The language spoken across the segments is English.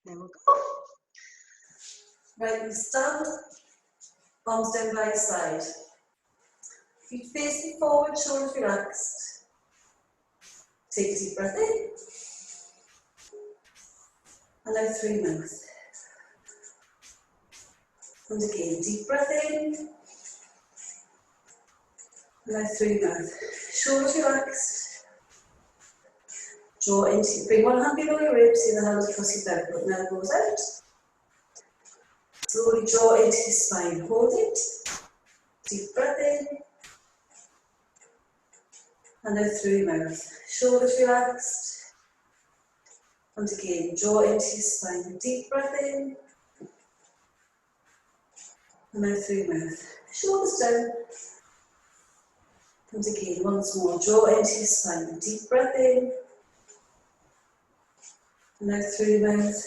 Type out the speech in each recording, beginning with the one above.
There we go. Right, we stand, arms down by your side. Feet facing forward, shoulders relaxed. Take a deep breath in. And out through your mouth. And again, deep breath in. And out through your mouth. Shoulders relaxed. Draw into, bring one hand below your ribs, the other hand across your belly button, elbows out. Slowly draw into your spine, hold it. Deep breath in. And out through your mouth. Shoulders relaxed. And again, draw into your spine, deep breath in. And out through your mouth. Shoulders down. And again, once more, draw into your spine, deep breath in. And out through your mouth.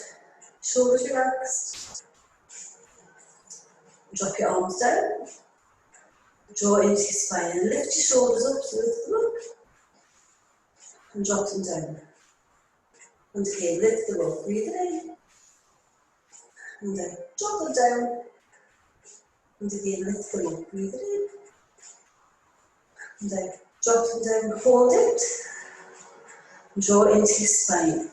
Shoulders relaxed. Drop your arms down. Draw into your spine and lift your shoulders up, so lift them up. And drop them down. And again, lift them up, breathe it in. And then drop them down. And again, lift them up, breathe it in. And then drop them down, hold it. And draw into your spine.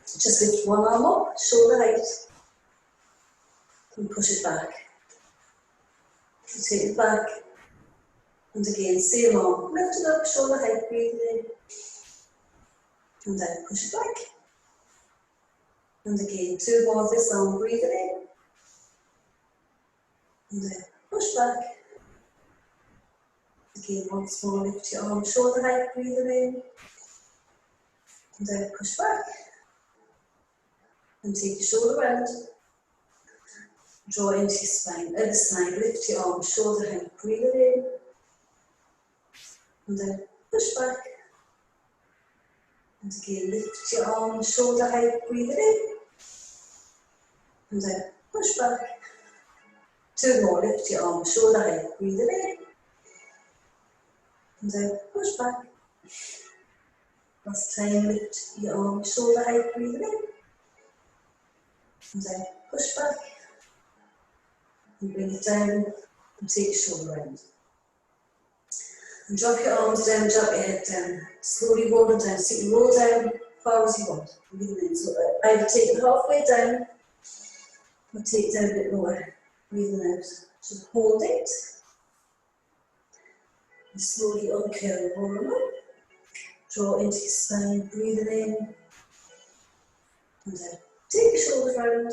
Just lift one arm up, shoulder height. And push it back. So take it back. And again, same arm, lift it up, shoulder height, breathe it in. And then push it back. And again, two more of this arm, breathe it in. And then push back. Again, once more, lift your arm, shoulder height, breathe it in. And then push back. And take your shoulder round. Draw into your spine, other side, lift your arm, shoulder height, breathe it in. And then push back. And again, lift your arm, shoulder height, breathe it in. And then push back. Two more, lift your arm, shoulder height, breathe it in. And then push back. Last time, lift your arm, shoulder height, breathe it in. And then push back. And bring it down and take your shoulder round. And drop your arms down, drop your head down. Slowly roll it down, so you can roll down as far as you want. Breathe in. So either take it halfway down or take it down a bit lower. Breathing out. Just hold it. And slowly uncurl, roll them up. Draw into your spine, breathe it in. And then take your shoulders round.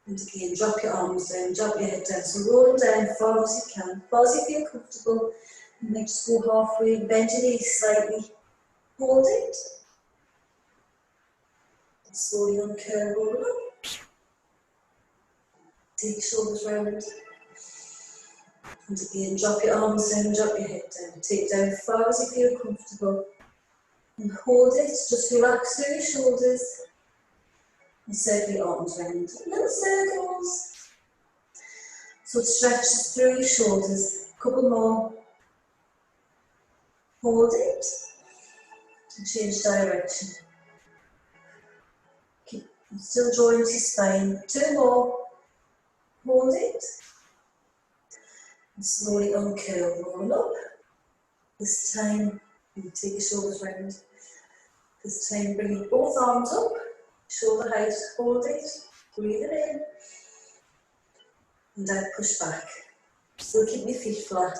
And again, drop your arms down, drop your head down. So roll them down as far as you can, as far as you feel comfortable. And then just go halfway, bend your knees slightly. Hold it. And slowly uncurl, roll them up. Take your shoulders round. And again, drop your arms down, drop your head down. Take down as far as you feel comfortable. And hold it, just relax through your shoulders. And circle your arms round, little circles. So it stretches through your shoulders. A couple more. Hold it. And change direction. Keep still drawing to your spine. Two more. Hold it. And slowly uncurl, roll up. This time, you take your shoulders round. This time, bring both arms up. Shoulder height, hold it, breathe it in, and then push back. Still keep your feet flat,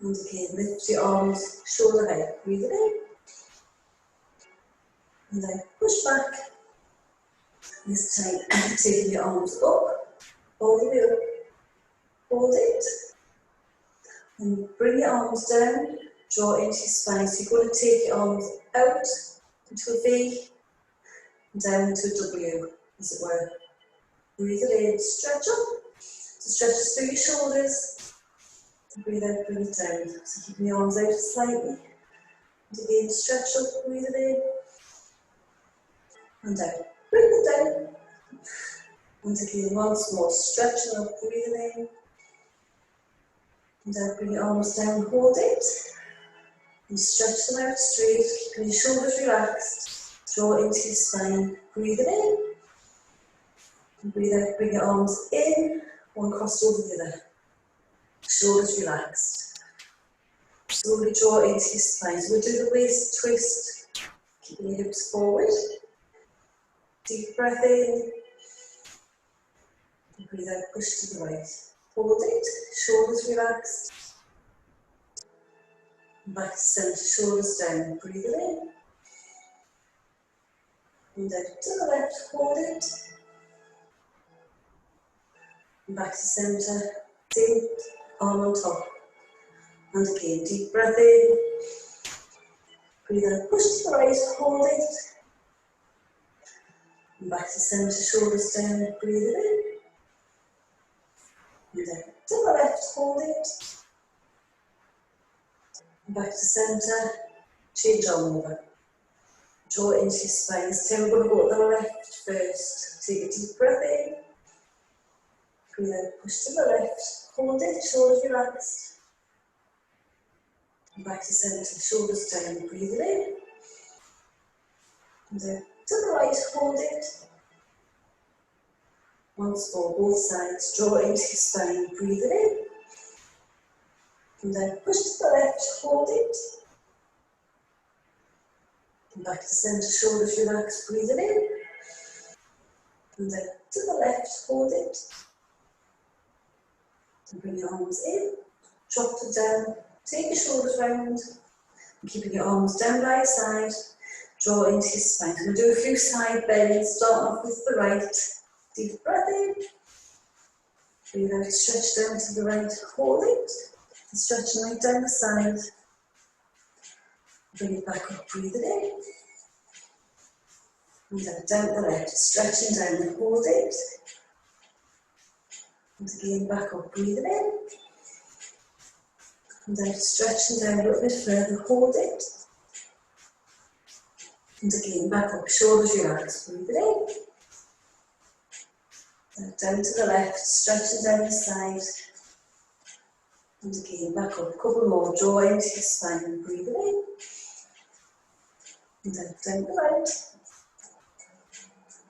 and again, lift your arms, shoulder height, breathe it in, and then push back. This time, taking your arms up, all the way up, hold it, and bring your arms down, draw into your spine. So you're going to take your arms out into a V, down to a W, as it were. Breathe it in, stretch up. So stretch through your shoulders. And breathe out, bring it down. So keeping your arms out slightly. And again, stretch up, breathe it in. And down. Bring it down. And again, once more, stretching up, breathe it in. And then bring your arms down, hold it. And stretch them out straight, keeping your shoulders relaxed. Draw into your spine, breathe it in. And breathe out, bring your arms in, one crossed over the other. Shoulders relaxed. Slowly draw into your spine. So we'll do the waist twist, keeping your hips forward. Deep breath in. And breathe out, push to the right. Hold it, shoulders relaxed. And back to center, shoulders down. Breathe it in. And out to the left, hold it. And back to center, same arm on top. And again, deep breath in. Breathe out, push to the right, hold it. And back to center, shoulders down, breathe it in. And out to the left, hold it. And back to center, change arm over. Draw into your spine. This time we're going to go to the left first. Take a deep breath in. Breathe out, push to the left, hold it, shoulders relaxed. And back to center, shoulders down, breathe it in. And out to the right, hold it. Once more, both sides, draw into your spine, breathe it in. And then push to the left, hold it. And back to center, shoulders relaxed, breathe it in. And then to the left, hold it. And bring your arms in, drop them down, take your shoulders round. And keeping your arms down by your side, draw into your spine. We'll do a few side bends, starting off with the right. Deep breath in. Breathe out, stretch down to the right, hold it. And stretch right down the side. Bring it back up, breathe it in. And down the left, stretching down and hold it. And again, back up, breathe it in. And then stretching down a little bit further, hold it. And again, back up, shoulders relaxed, breathe it in. And down to the left, stretching down the side. And again, back up, couple more, draw into your spine, breathe it in. And then down the right.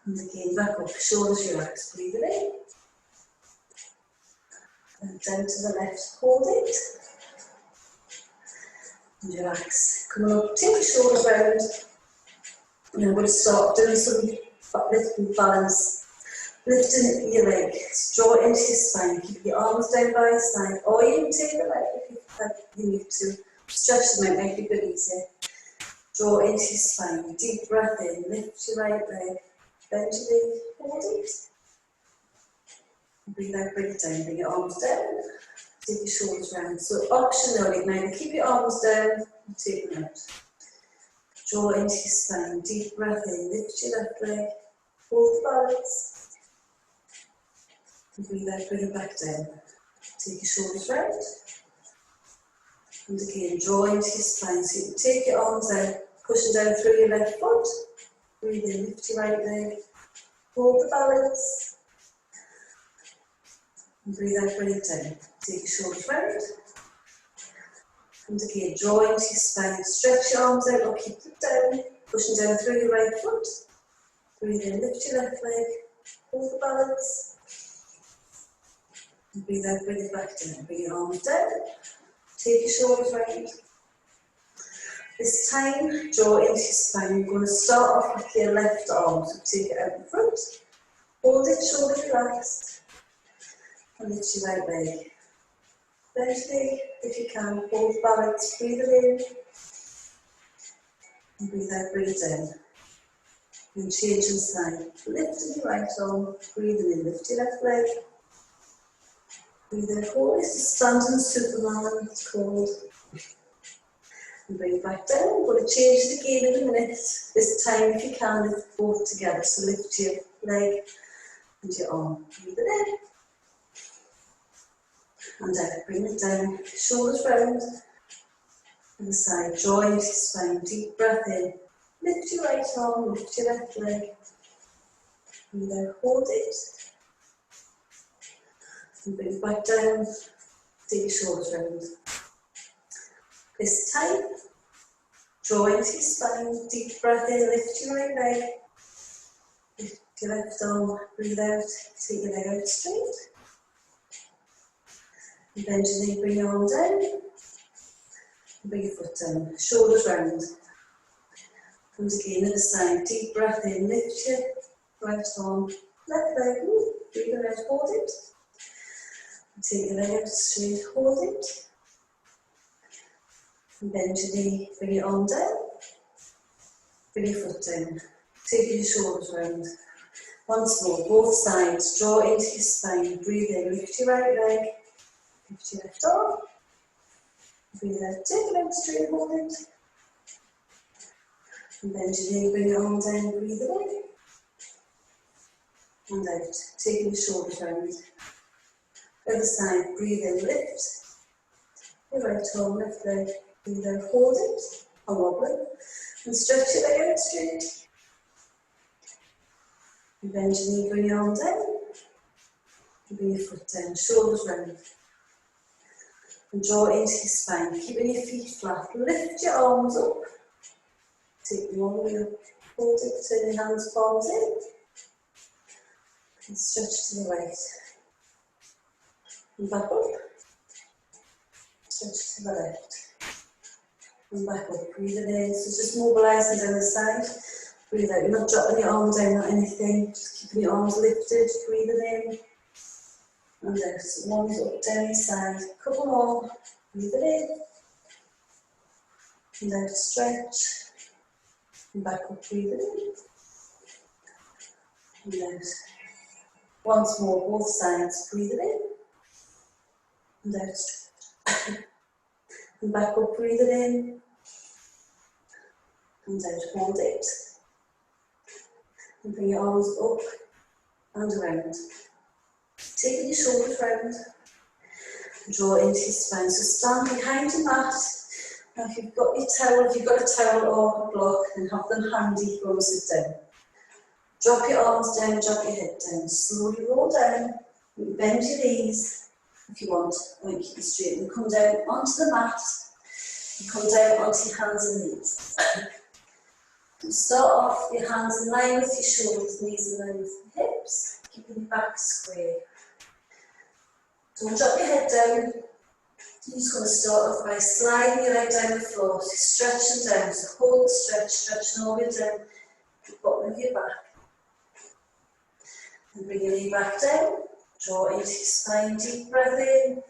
And again, back up, shoulders relaxed, breathe it in. And down to the left, hold it. And relax. Come on up, take your shoulders round. And then we'll start doing some lifting balance. Lifting your leg, draw into your spine, keep your arms down by your side, or you can take the leg if you need to. Stretch them out, make it a bit easier. Draw into your spine, deep breath in, lift your right leg, bend your knee, hold it. Breathe out, bring it down, bring your arms down, take your shoulders round. So optionally, now keep your arms down and take them out. Draw into your spine, deep breath in, lift your left leg, hold the balance. And breathe out, bring it back down. Take your shoulders round. And again, draw into your spine. So you can take your arms out, pushing down through your left foot. Breathe in, lift your right leg. Hold the balance. And breathe out, bring it down. Take your shoulders round. And again, draw into your spine. Stretch your arms out or keep them down. Pushing down through your right foot. Breathe in, lift your left leg. Hold the balance. And breathe out, bring it back down. Bring your arms down. Take your shoulders round. This time, draw into your spine. You're going to start off with your left arm. So take it out in front. Hold it, shoulders relaxed. And lift your right leg. Bend your knee if you can. Hold balance. Breathe it in. And breathe out, bring it down. And change inside. Lifting your right arm. Breathing in. Lift your left leg. Breathe out, hold it, standing Superman, it's called. And bring it back down. We're going to change it again in a minute. This time, if you can, lift both together. So lift your leg and your arm. Breathe it in. And out, bring it down. Shoulders round. And the side, draw into your spine. Deep breath in. Lift your right arm, lift your left leg. Breathe out, hold it. And bring it back down, take your shoulders round. This time, Draw into your spine, deep breath in, lift your right leg. Lift your left arm, breathe out, take your leg out straight. And bend your knee, bring your arm down. And bring your foot down, shoulders round. And again, other side, deep breath in, lift your right arm, left leg, breathe out, hold it. And take your leg out straight, hold it. And bend your knee, bring your arm down. Bring your foot down, take your shoulders round. Once more, both sides, draw into your spine, breathe in, lift your right leg, lift your left arm, breathe out, take it out straight, hold it. And bend your knee, bring your arm down, breathe in. And out, taking your shoulders round. Other side, breathe in, lift. Your right arm, left leg, breathe out, hold it, and wobble. And stretch your leg out straight. And bend your knee, bring your arm down. And bring your foot down, shoulders round. And draw into your spine, keeping your feet flat. Lift your arms up. Take them all the way up. Hold it, turn your hands, palms in. And stretch to the right. And back up. Stretch to the left. And back up, breathe it in, so just mobilising down the side, breathe out, you're not dropping your arm down or anything, just keeping your arms lifted, breathe it in, and out, so arms up, down your side, couple more, breathe it in, and out, stretch, and back up, breathe it in, and out, once more, both sides, breathe it in, and out, stretch, and back up, breathe it in, and out, hold it, and bring your arms up and around. Taking your shoulders round, and draw into your spine. So stand behind your mat. Now if you've got a towel or a block, then have them handy when we sit down. Drop your arms down, drop your head down. Slowly roll down, bend your knees if you want, or you keep it straight, and come down onto the mat, and come down onto your hands and knees. And start off with your hands in line with your shoulders, knees in line with your hips, keeping your back square. Don't drop your head down. You're just going to start off by sliding your leg down the floor, so stretching down, so hold the stretch, stretching all the way down the bottom of your back. And bring your knee back down, draw into your spine, deep breath in.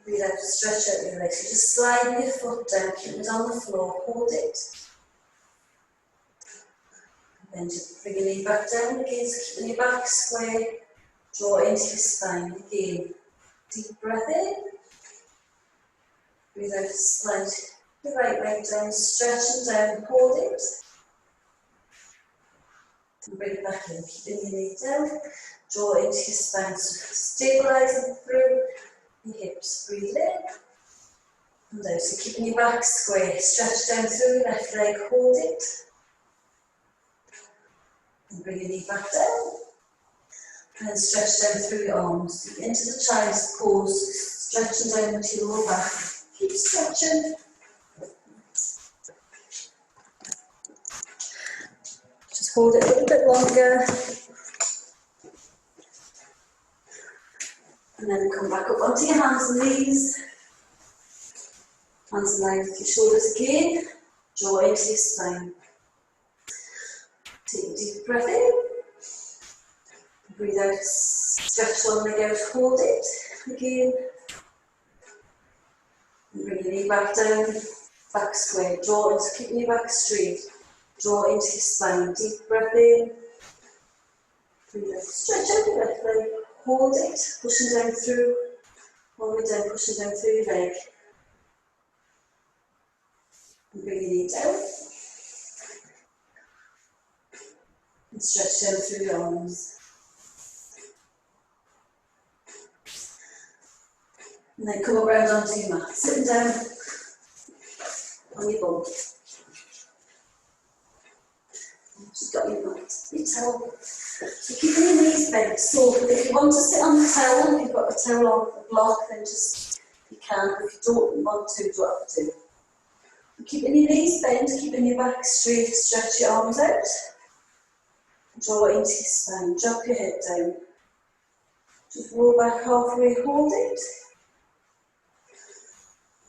Breathe out to stretch out your legs, so just sliding your foot down, keep it on the floor, hold it. Then just bring your knee back down again, so keeping your back square, draw into your spine again. Deep breath in. Breathe out, slide the right leg down, stretching down, hold it. And bring it back in, keeping your knee down, draw into your spine, so stabilising through your hips, breathe in. And out, so keeping your back square, stretch down through your left leg, hold it. And bring your knee back down. And stretch down through your arms. Into the child's pose, stretching down into your lower back. Keep stretching. Just hold it a little bit longer. And then come back up onto your hands and knees. Hands in line with your shoulders again. Draw into your spine. Take a deep breath in. Breathe out, stretch one leg out, hold it again. And bring your knee back down, back square, draw into, keeping your back straight. Draw into your spine, deep breath in. Breathe out, stretch out your left leg, hold it, pushing down through, all the way down, pushing down through your leg. And bring your knee down. And stretch down through your arms. And then come around onto your mat, sitting down on your bum. Just got your mat, your towel. So keeping your knees bent. So if you want to sit on the towel, if you've got a towel or a block, then just you can. If you don't want to, you don't have to. Keeping your knees bent, keeping your back straight, stretch your arms out. Draw into your spine, drop your head down. Just roll back halfway, hold it.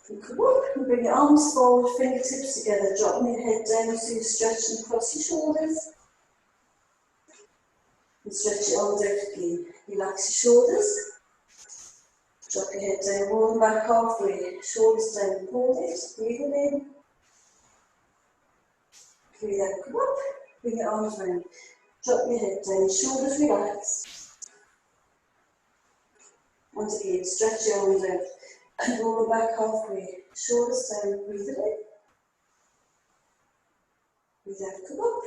And come up and bring your arms forward, fingertips together, dropping your head down so you're stretching across your shoulders. And stretch your arms out again. Relax your shoulders. Drop your head down, roll back halfway, shoulders down, hold it, breathe it in. Breathe out, come up, bring your arms round. Drop your head down, shoulders relax. Once again, stretch your arms out. And roll back halfway, shoulders down, breathe it in. Breathe out, come up.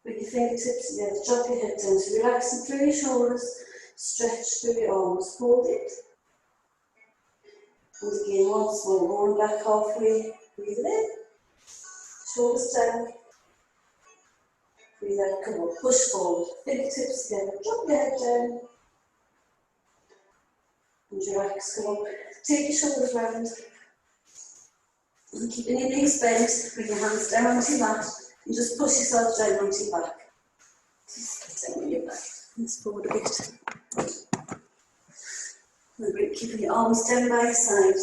Bring your fingertips together, drop your head down. So relaxing through your shoulders, stretch through your arms, hold it. And again, once more, rolling back halfway, breathe it in. Shoulders down. Breathe out, come up, push forward, fingertips together, drop your head down. And relax, come up, take your shoulders round. And keeping your knees bent, bring your hands down onto your mat. And just push yourself down onto your back. Down on your back, and forward a bit. And keeping your arms down by your side.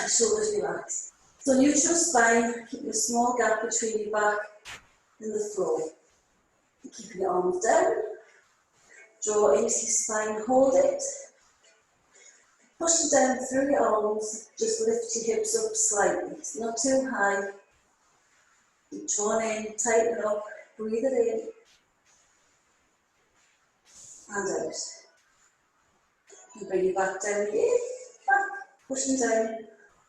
Shoulders relax. So neutral spine, keep a small gap between your back and the floor. Keep your arms down. Draw into your spine, hold it. Push it down through your arms, just lift your hips up slightly. It's not too high. Keep drawing in, tighten it up, breathe it in. And out. And bring your back down again. Back, pushing down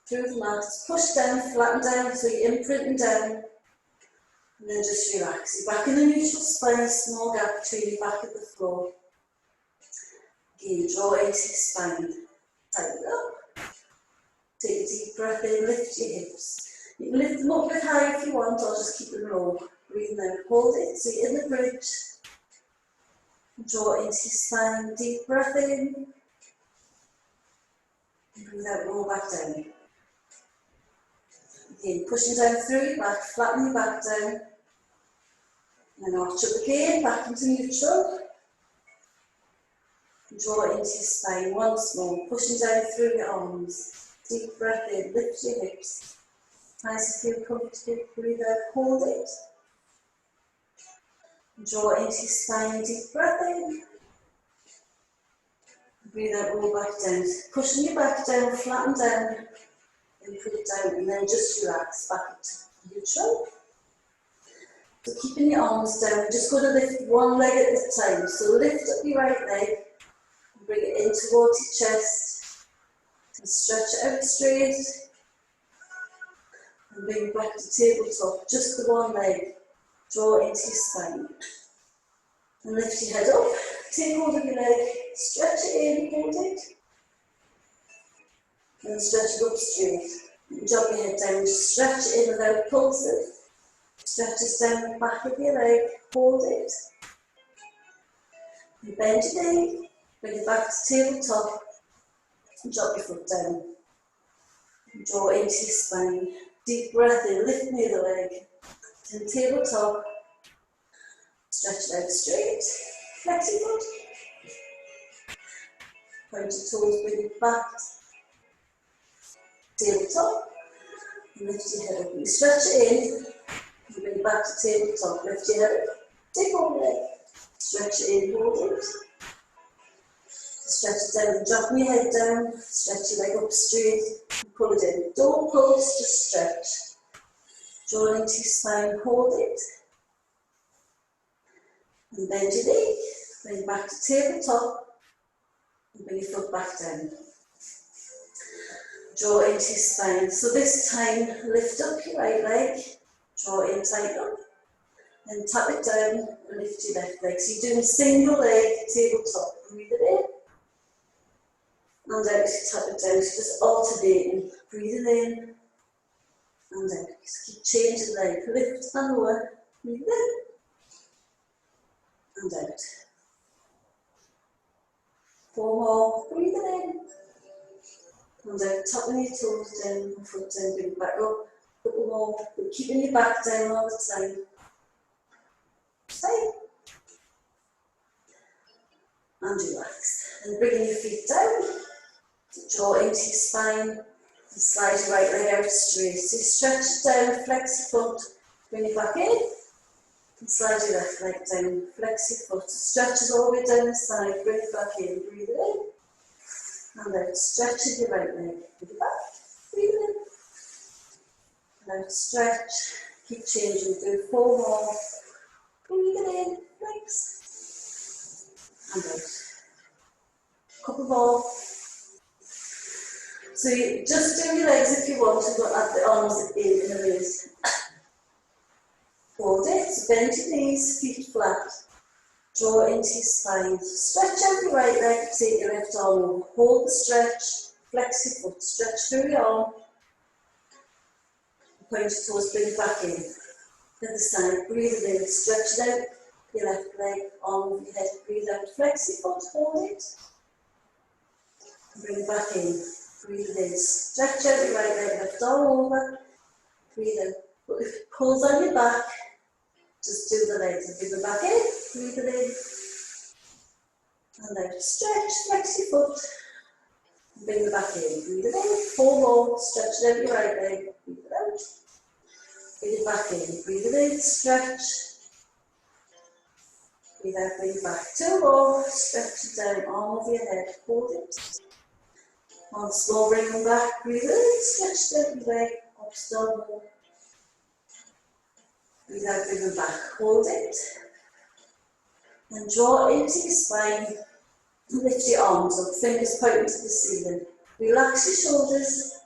through the mat. Push down, flatten down, so you're imprinting down. And then just relax. You're back in the neutral spine, small gap between your back and the floor. Again, draw into your spine. Tighten it up. Take a deep breath in, lift your hips. You can lift them up a bit high if you want, or just keep them low. Breathe out, hold it, so you're in the bridge. Draw into your spine, deep breath in. And breathe out, roll back down. Again, pushing down through your back, flatten your back down. And arch up again, back into neutral. Draw into your spine once more, pushing down through your arms. Deep breath in, lift your hips. Nice and feel comfortable, breathe out, hold it. Draw into your spine, deep breath in. Breathe out, roll back down. Pushing your back down, flatten down, and put it down, and then just relax back to neutral. So keeping your arms down, we're just going to lift one leg at a time. So lift up your right leg, and bring it in towards your chest, and stretch it out straight, and bring it back to tabletop, just the one leg. Draw into your spine. And lift your head up, take hold of your leg, stretch it in, hold it. And stretch it up straight. And drop your head down, just stretch it in without pulsing. Stretch it down the back of your leg, hold it. And bend your knee, bring it back to tabletop, and drop your foot down. And draw into your spine. Deep breath in, lift the other leg. To tabletop. Stretch it out straight. Flex your foot. Point your toes, bring it back. Tabletop. And lift your head up. You stretch it in. And bring it back to tabletop. Lift your head up. Take one leg. Stretch it in, hold it. Stretch it down and drop your head down. Stretch your leg up straight. And pull it in. Don't pulse, just stretch. Draw into your spine, hold it. And bend your knee, bring it back to tabletop, and bring your foot back down. Draw into your spine. So this time, lift up your right leg, draw in tight up, then tap it down and lift your left leg. So you're doing single leg, tabletop. Breathe it in, and out, tap it down. So just alternating, breathing in, and out. Just keep changing leg, lift and lower, breathe in, and out. 4 more, breathe it in, And out, tapping your toes down, your foot down, bring it back up. Couple more, but keeping your back down all the time. Stay. And relax. And bringing your feet down, draw into your spine, and slide your right leg out straight. So you stretch it down, flex your foot, bring it back in, and slide your left leg down, flex your foot, stretch it all the way down the side, bring it back in, breathe it in, and out, stretch your right leg, bring it back, breathe it in, and out, stretch, keep changing, do 4 more, breathe it in, flex, and out, couple more. So you just do your legs if you want to, but at the arms in the waist. Hold it, so bend your knees, feet flat, draw into your spine, stretch out your right leg, take your left arm over, hold the stretch, flex your foot, stretch through your arm, point your toes, bring it back in, at the side, breathe it in, stretch it out, your left leg, arm over your head, breathe out, flex your foot, hold it, bring it back in, breathe it in, stretch out your right leg, left arm over, breathe out, but if it pulls on your back, just do the legs and bring it back in, breathe it in, and out, stretch, flex your foot, and bring it back in, breathe it in, 4 more, stretch it out your right leg, breathe it out, bring it back in, breathe it in, stretch, breathe out, bring it back, 2 more, stretch it down, arm over your head, hold it, once more, bring them back, breathe it in, stretch down your leg, up, down more, breathe out, bring them back, hold it, and draw into your spine, lift your arms up, fingers pointing to the ceiling. Relax your shoulders,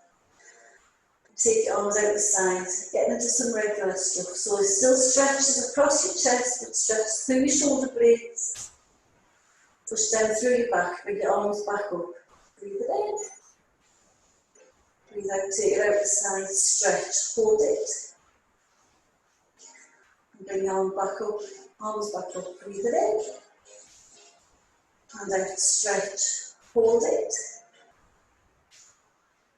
take your arms out the sides, getting into some regular stuff. So it still stretches across your chest, but stretches through your shoulder blades. Push down through your back, bring your arms back up. Breathe it in. Breathe out, take it out the side, stretch, hold it. And bring your arms back up, breathe it in. And out, stretch, hold it.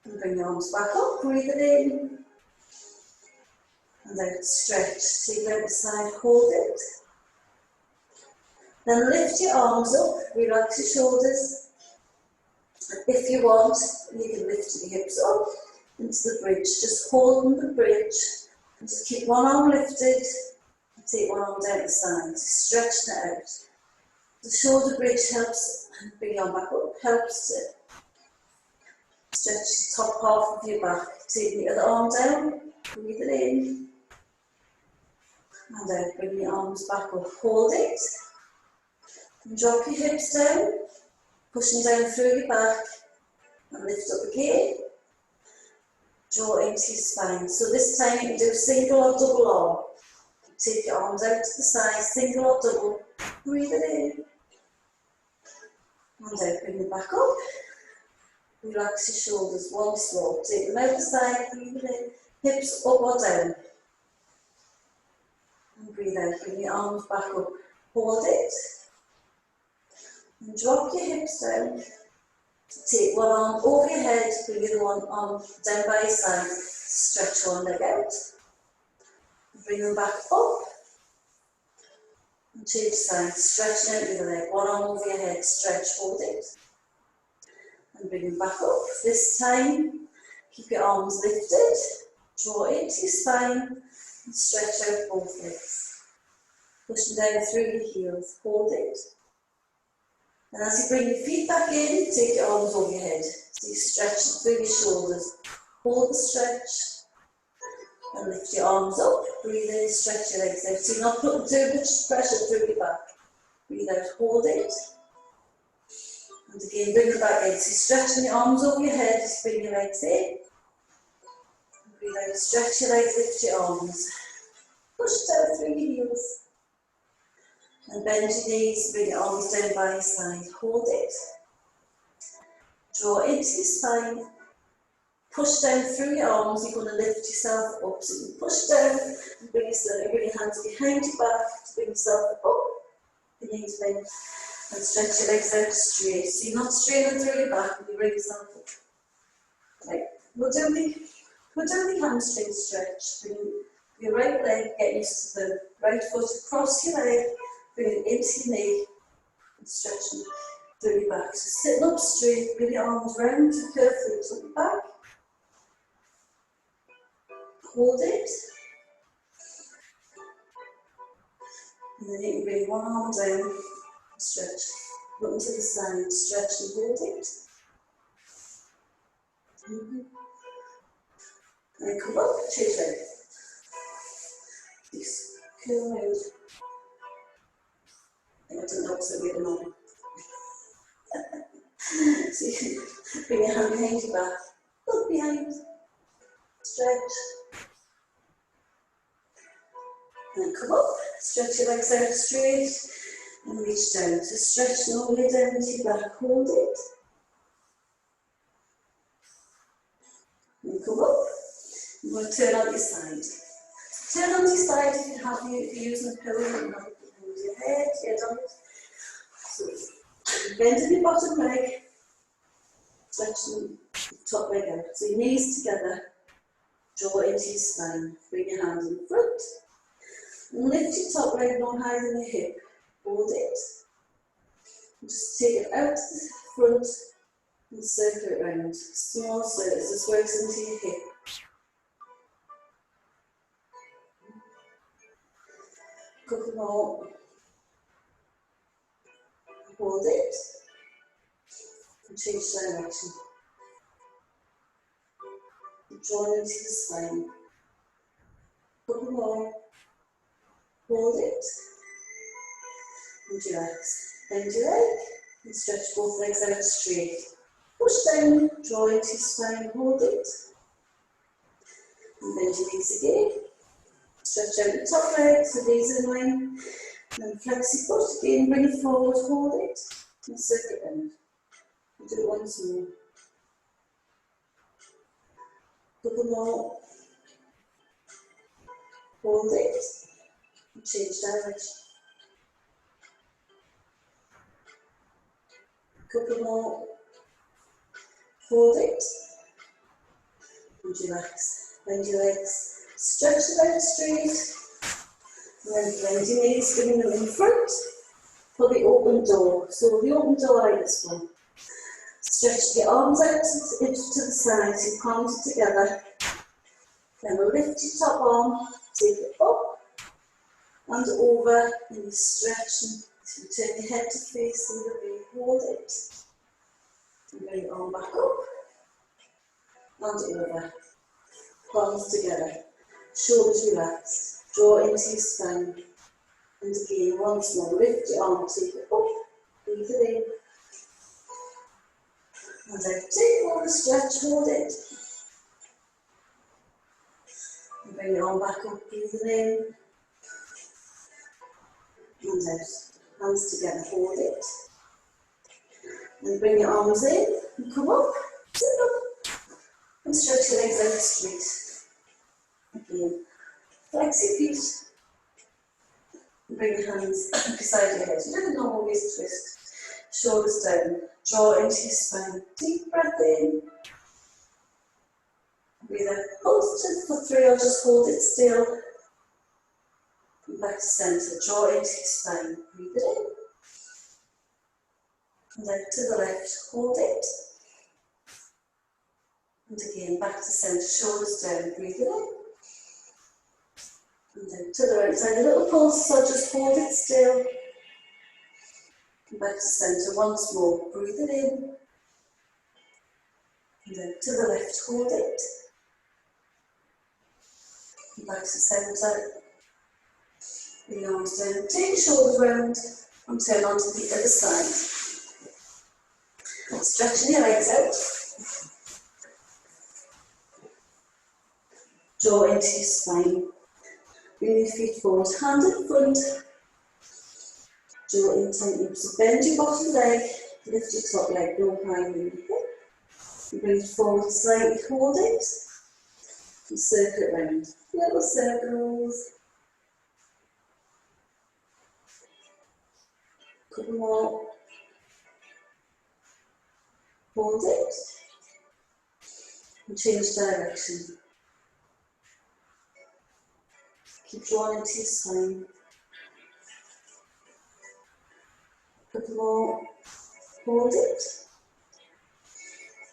And bring your arms back up, breathe it in. And out, stretch, take it out the side, hold it. Then lift your arms up, relax your shoulders. And if you want, you can lift your hips up into the bridge, just holding the bridge. And just keep one arm lifted, and take one arm down the side, stretching it out. The shoulder bridge helps, and bring your arm back up, helps to stretch the top half of your back. Take the other arm down, breathe it in, and out, bring your arms back up, hold it, and drop your hips down, pushing down through your back, and lift up again, draw into your spine. So this time you can do single or double arm. Take your arms out to the side, single or double, breathe it in, and out, bring them back up. Relax your shoulders once more. Take them out the side, breathe it in, hips up or down. And breathe out, bring your arms back up. Hold it. And drop your hips down. Take one arm over your head, bring the other one arm down by your side. Stretch one leg out. Bring them back up. And change sides, stretching out the other leg. One arm over your head, stretch, hold it. And bring them back up. This time, keep your arms lifted, draw into your spine, and stretch out both legs. Pushing down through your heels, hold it. And as you bring your feet back in, take your arms over your head. So you stretch through your shoulders, hold the stretch, and lift your arms up. Breathe in, stretch your legs out. So you're not putting too much pressure through your back. Breathe out, hold it. And again, bring it back in. So stretching your arms over your head, just bring your legs in. And breathe out, stretch your legs, lift your arms. Push down through your heels. And bend your knees, bring your arms down by your side. Hold it. Draw into your spine. Push down through your arms. You're going to lift yourself up. So you push down and bring your hands behind your back to bring yourself up. Your knees bent. And stretch your legs out straight. So you're not straining through your back when you bring yourself up. Right, we'll do the hamstring stretch. Bring your right leg, get used to the right foot across your leg, bring it into your knee, and stretching through your back. So sitting up straight, bring your arms round to curve through your back. Hold it. And then you can bring one arm down, stretch, look to the side, stretch and hold it. And come up, change leg. Just curl around. And I don't know what's the way So you can bring your hand behind your back, look behind, stretch. And then come up, stretch your legs out straight and reach down. So stretch all the way down into your back, hold it. And come up. You want to turn on your side. Turn on your side if you're happy, if you're using a pillow, you can have it behind your head on it. So bend your bottom leg, stretching the top leg out. So your knees together, draw into your spine, bring your hands in front. And lift your top leg no higher than your hip. Hold it. And just take it out to the front and circle it round. Small circles, this works into your hip. Couple more. Hold it. And change direction. And draw into the spine. Couple more. Hold it. And relax. Bend your leg. And stretch both legs out straight. Push down, draw into your spine, hold it. And bend your knees again. Stretch out the top leg, so knees in line. And then flex your foot again, bring it forward, hold it. And circle it round. And do it once more. Couple more. Hold it. And change direction. Couple more. Hold it. And relax. Bend your legs. Stretch them out straight. And then bend your knees, bring them in front for the open door. So the open door like this one. Stretch your arms out to the side, so your palms are together. Then we'll lift your top arm, take it up and over, and you stretch and so you turn your head to face the other way, hold it. And bring your arm back up and over. Palms together, shoulders relaxed, draw into your spine. And again, once more, lift your arm, take it up, breathe it in. And out, take all the stretch, hold it. And bring your arm back up, breathe it in. And out, hands together, hold it. And bring your arms in, and come up, sit up. And stretch your legs out straight. Again, flex your feet. And bring your hands beside your head. Do the normal waist twist. Shoulders down, draw into your spine. Deep breath in. Breathe out, hold it for 3 or just hold it still. And back to centre, draw into your spine. Breathe it in. And out to the left, hold it. And again, back to centre, shoulders down, breathe it in. And then to the right side, a little pulse, so just hold it still. And back to centre once more, breathe it in. And then to the left, hold it. And back to centre. Bring your arms down, take your shoulders round, and turn onto the other side. Stretching your legs out. Draw into your spine. Bring your feet forward, hand in front. Draw in tightly. So bend your bottom leg, lift your top leg, no higher than your hip. You bring it forward slightly, hold it, and circle it round. Little circles. Couple more. Hold it. and change direction. Keep drawing into your spine. Couple more. Hold it.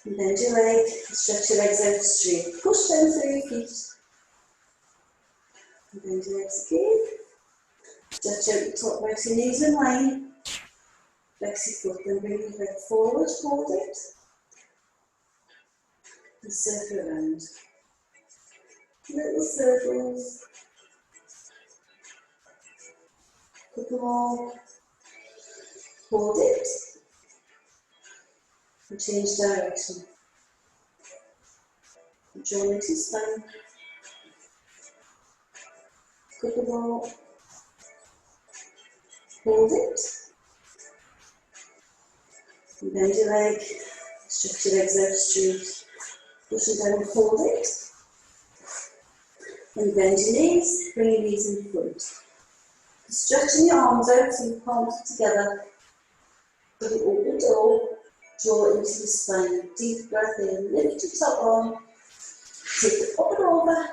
And bend your leg. Stretch your legs out straight. Push down through your feet. And bend your legs again. Stretch out the top, wax your knees in line. Flex your foot, then bring your leg forward. Hold it. And circle around. Little circles. Couple more. Hold it. And change direction. And draw into your spine. Couple more. Hold it. And bend your leg. Stretch your legs out straight. Push it down, hold it. And bend your knees. Bring your knees in front. Stretching your arms out so your palms are together. With the open door, draw into the spine. Deep breath in, lift your top arm. Take it up and over.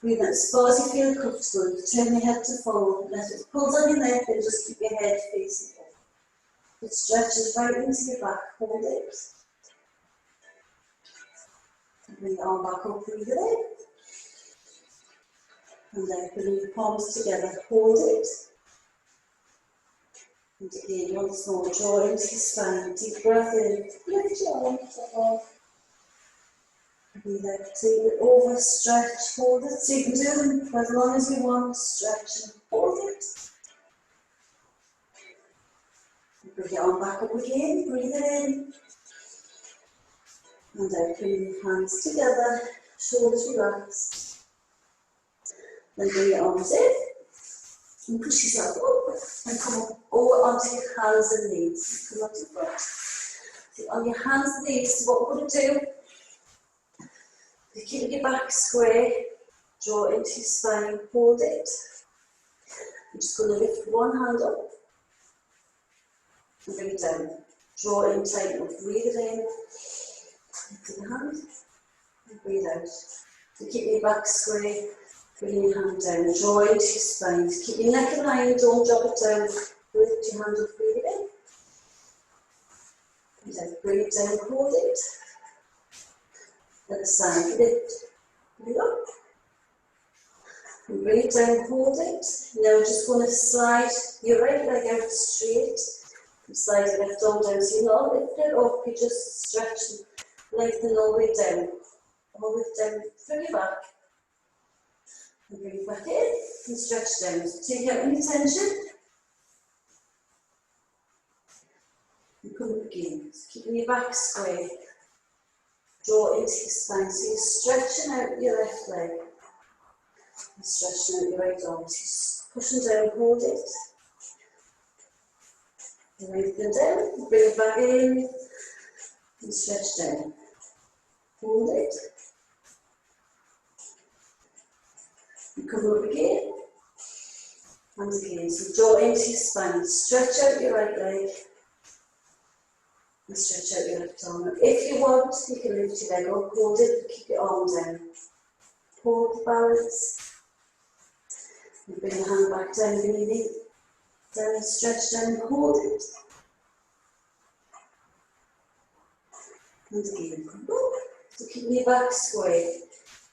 Breathe out as far as you feel comfortable. Turn your head to forward. Let it pull on your neck and just keep your head facing up. It stretches right into your back. Hold it. And bring your arm back up. Breathe it in. And then bring your palms together. Hold it. And again, once more, draw into your spine. Deep breath in. Lift your arms up. Breathe out. Take it over. Stretch. Hold it. So you can do them for as long as you want. Stretch and hold it. And bring your arm back up again. Breathe it in. And out. Bring your hands together. Shoulders relaxed. Then bring your arms in. And push yourself up and come up over onto your hands and knees. Come onto the front. So on your hands and knees, so what we're going to do, you keep your back square, draw into your spine, hold it. I'm just going to lift one hand up and bring it down. Draw in, tighten up, breathe it in, lift your hand and breathe out. So keep your back square. Bring your hand down, draw into your spine. Keep your neck in line, don't drop it down. Lift your hand up, breathe it in. And then bring it down, hold it. At the side, lift, bring it up. And bring it down, hold it. Now we're just going to slide your right leg out straight. And slide your left arm down. So you're not lifting it up, you're just stretching, lengthening all the way down. All the way down through your back. And bring it back in and stretch down. So take out any tension. And come up again. So keeping your back square. Draw into your spine. So you're stretching out your left leg. And stretching out your right arm. So you're pushing down, hold it. And lengthen down. Bring it back in. And stretch down. Hold it. And come up again, and again. So draw into your spine, stretch out your right leg, and stretch out your left arm. If you want, you can lift your leg up, hold it, but keep your arm down. Hold the balance, and bring your hand back down, bring your knee down, stretch down, hold it. And again, come up. So keep your back square.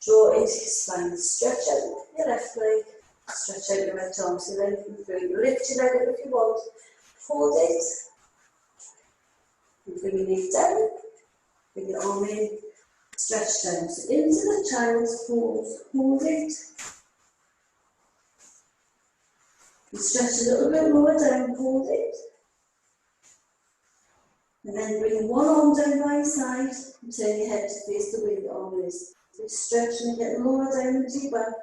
Draw into your spine, stretch out your left leg, stretch out your right arm, so lengthen through. Lift your leg up if you want, hold it, and bring your knee down, bring your arm in, stretch down. So into the child's pose, hold it, and stretch a little bit lower down, hold it, and then bring one arm down by your side, and turn your head to face the way the arm is. So stretch and get lower down into your back.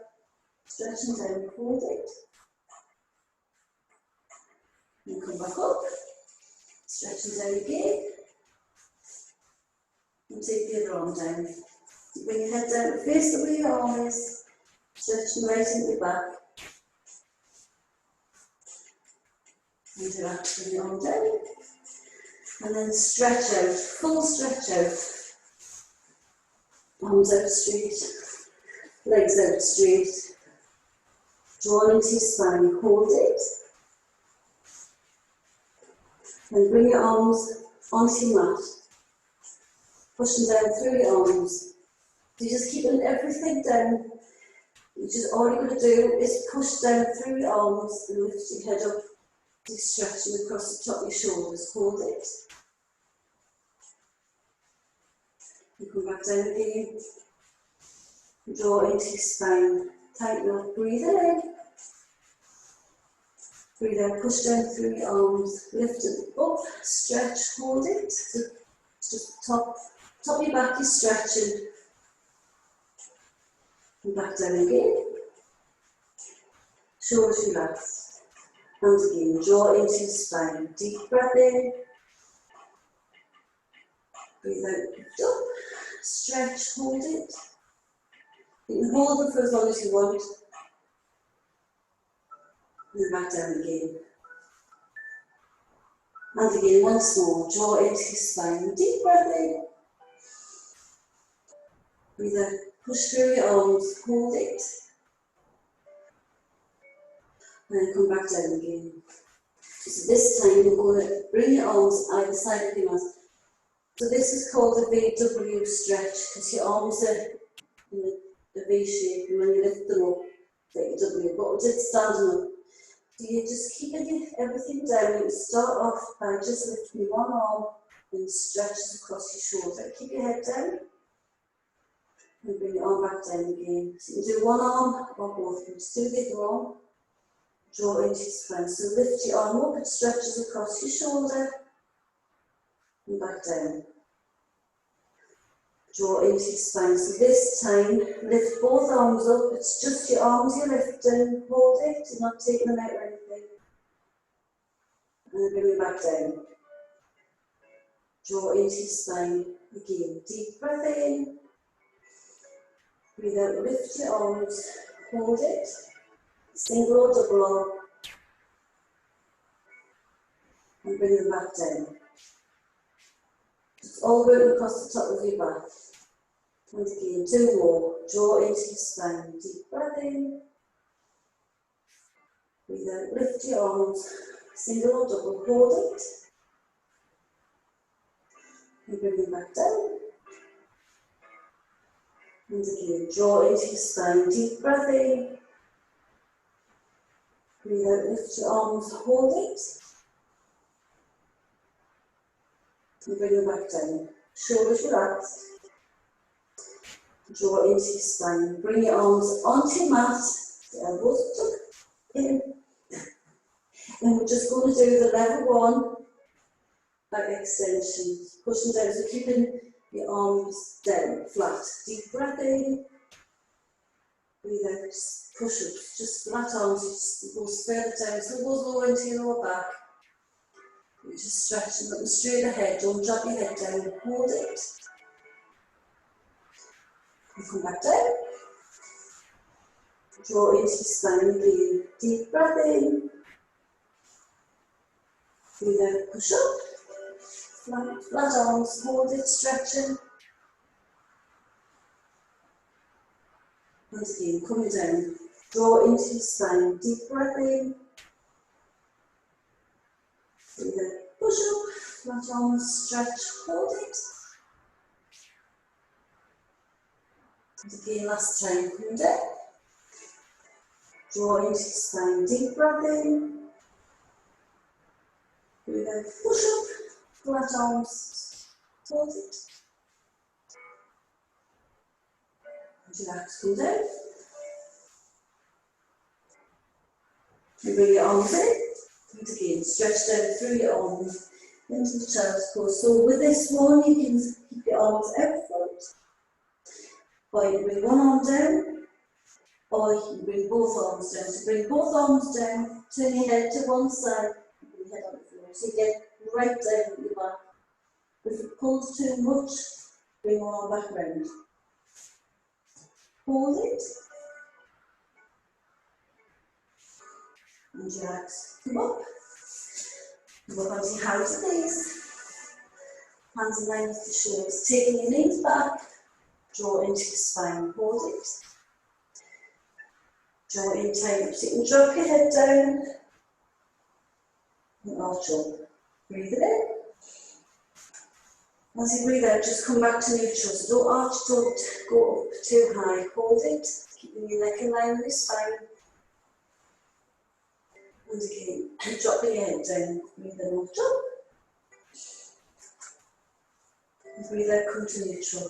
Stretching down, hold it. And come back up. Stretching down again. And take the other arm down. So bring your head down, face the way your arm is. Stretching right into your back. And relax, bring your arm down. And then stretch out, full stretch out. Arms out straight, legs out straight. Draw into your spine, hold it. And bring your arms onto your mat. Push them down through your arms. You're just keeping everything down. All you're going to do is push down through your arms and lift your head up. Just stretching across the top of your shoulders. Hold it. And come back down again. Draw into your spine. Tighten up. Breathe in. Breathe out. Push down through your arms. Lift it up. Stretch. Hold it. So just top of your back is stretching. And back down again. Shoulders relaxed. And again, draw into your spine. Deep breath in. Breathe out, lift up. Stretch, hold it. You can hold it for as long as you want. And then back down again. And again, once more, draw into your spine. Deep breath in. Breathe out, push through your arms, hold it. And then come back down again. So this time you're going to bring your arms either side of your mat. So this is called a VW stretch because your arms are in a V shape and when you lift them up, it's like a W. But it's standing up. So you're just keeping everything down. You start off by just lifting one arm and stretches across your shoulder. Keep your head down and bring your arm back down again. So you can do one arm or both. Just do the other arm. Draw into your spine. So lift your arm up, it stretches across your shoulder and back down. Draw into your spine. So this time, lift both arms up. It's just your arms you're lifting. Hold it. You're not taking them out or anything. And then bring them back down. Draw into your spine. Again, deep breath in. Breathe out, lift your arms. Hold it. Single or double arm. And bring them back down. Just all the way across the top of your back. And again, two more. Draw into your spine. Deep breath in. Breathe out, lift your arms. Single or double, hold it. And bring them back down. And again, draw into your spine. Deep breath in. Breathe out, lift your arms, hold it. And bring them back down. Shoulders relaxed. Draw into your spine. Bring your arms onto your mat. The elbows tuck in. And we're just going to do the level one back extension. Pushing down, so keeping your arms down, flat. Deep breath in. Breathe out, push up. Just flat arms, just go further down. So it goes lower into your lower back. You're just stretching, looking straight ahead. Don't drop your head down. Hold it. And come back down. Draw into your spine again. Deep breath in. Breathe out, push up. Flat arms, hold it, stretching. And again, coming down. Draw into your spine. Deep breath in. Breathe out, push up. Flat arms, stretch, hold it. And again, last time, coming down. Draw into your spine. Deep breath in. Breathe out, push up. Flat arms, hold it. And relax, come down. And bring your arms in. And again, stretch down through your arms into the child's pose. So with this one, you can keep your arms out front. Or you can bring one arm down. Or you can bring both arms down. So bring both arms down, turn your head to one side, and bring your head on the floor. So you get right down at your back. If it pulls too much, bring one arm back round. Hold it. And relax. Come up. Come up onto your hands and knees. Hands in line with the shoulders. Taking your knees back. Draw into your spine, hold it. Draw in tight up so you can drop your head down and arch up. Breathe it in. As you breathe out, just come back to neutral. So don't arch, don't go up too high. Hold it, keeping your neck in line with your spine. And again, drop your head down. Breathe in, arch up. And breathe out, come to neutral.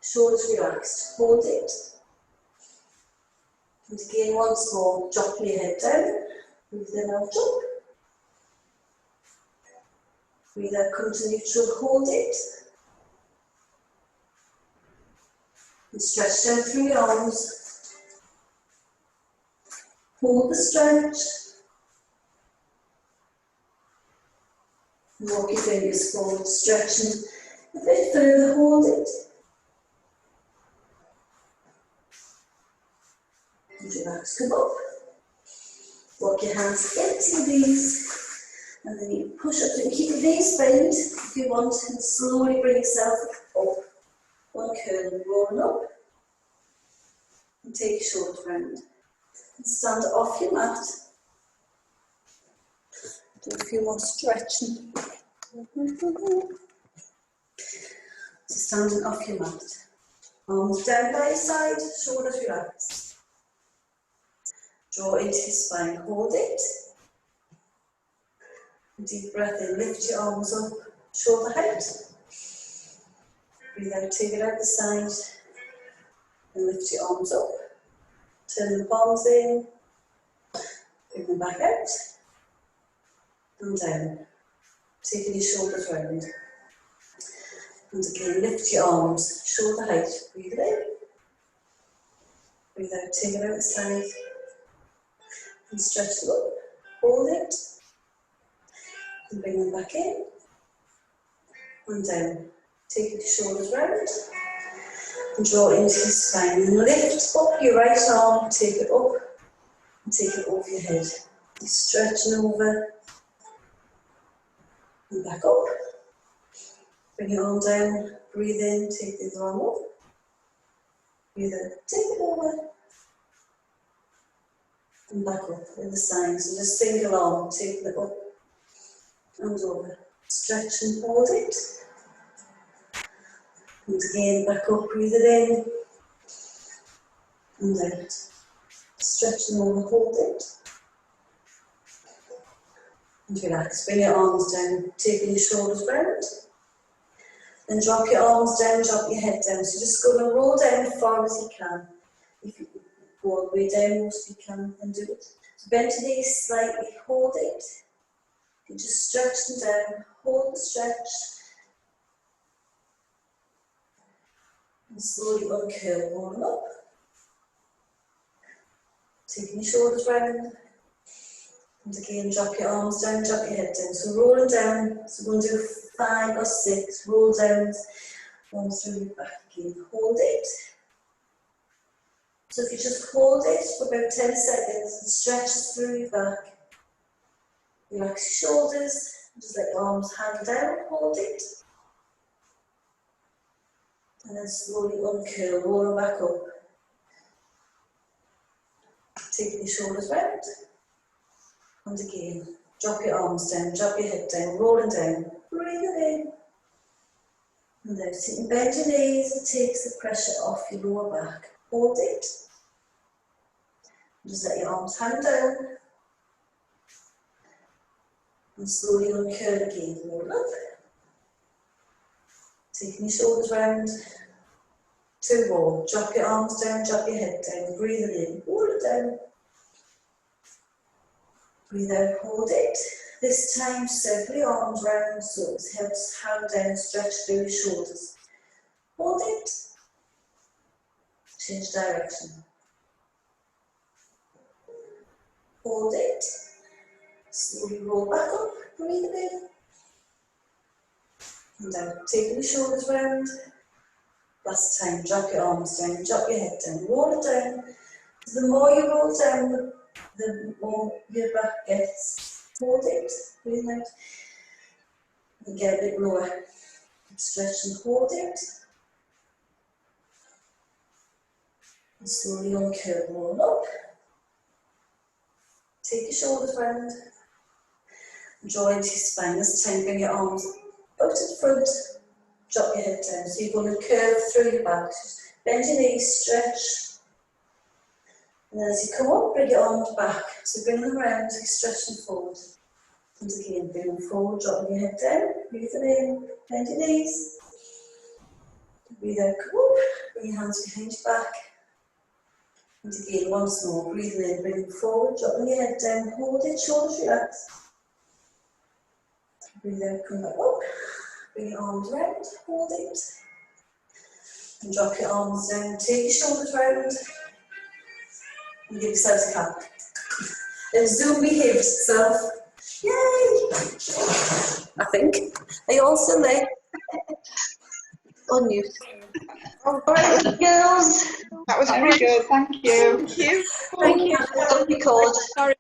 Shoulders relaxed. Hold it. And again, once more, drop your head down. Breathe in, arch up. Breathe out, come to neutral. Hold it. And stretch down through your arms. Hold the stretch. And walk your fingers forward, stretching a bit further, hold it. And relax, come up. Walk your hands into your knees. And then you push up and keep your knees bent if you want, and slowly bring yourself up. One curl, rolling up. And take your shoulders round. And stand off your mat. Do a few more stretching. So standing off your mat. Arms down by your side, shoulders relaxed. Draw into your spine, hold it. Deep breath in, lift your arms up, shoulder height. Breathe out, take it out the side. And lift your arms up. Turn the palms in. Bring them back out. And down. Taking your shoulders round. And again, lift your arms, shoulder height. Breathe it in. Breathe out, take it out the side. And stretch it up. Hold it. And bring them back in. And down. Take your shoulders round. And draw into your spine. And lift up your right arm, take it up. And take it over your head. You're stretching over. And back up. Bring your arm down. Breathe in, take the other arm up. Breathe out, take it over. And back up in the side. So just single arm, take it up and over. Stretch and hold it. And again, back up, breathe it in. And out. Stretch and over, hold it. And relax. Bring your arms down, taking your shoulders round. Then drop your arms down, drop your head down. So just go and roll down as far as you can. If you go all the way down, most you can, then do it. So bend your knees slightly, hold it. You just stretch them down, hold the stretch. And slowly uncurl, rolling up. Taking your shoulders round. And again, drop your arms down, drop your head down. So rolling down, so we're going to do 5 or 6 roll downs. One through your back again, hold it. So if you just hold it for about 10 seconds and stretches through your back. Relax your shoulders, just let your arms hang down, hold it. And then slowly uncurl, roll back up. Taking your shoulders round. And again, drop your arms down, drop your head down, rolling down. Breathe it in. And out. So you can bend your knees, it takes the pressure off your lower back. Hold it. Just let your arms hang down. And slowly uncurl again, roll up. Taking your shoulders round. 2 more. Drop your arms down, drop your head down. Breathe it in, hold it down. Breathe out, hold it. This time, circle your arms round so it helps hang down, stretch through your shoulders. Hold it. Change direction. Hold it. Slowly roll back up, breathe it in. And out, taking the shoulders round. Last time, drop your arms down, drop your head down, roll it down. So the more you roll down, the more your back gets. Hold it, breathe out. And get a bit lower. Stretch and hold it. And slowly uncurl, roll up. Take your shoulders round. Draw into your spine. This time bring your arms up to the front. Drop your head down. So you're going to curve through your back. Just bend your knees, stretch. And then as you come up, bring your arms back. So bring them around, stretch them forward. And again, bring them forward, dropping your head down. Breathe it in, bend your knees. Breathe out, come up. Bring your hands behind your back. And again, once more, breathing in, bring them forward, dropping your head down, hold it, shoulders relaxed. Breathe out, come back up. Bring your arms round, hold it. And drop your arms down, take your shoulders round. And give yourselves a clap. And zoom behave yourself. Yay! I think. Are you all still there? Unmute. All right, girls. That was very good. Thank you. Thank you. Thank you. Don't record. Sorry.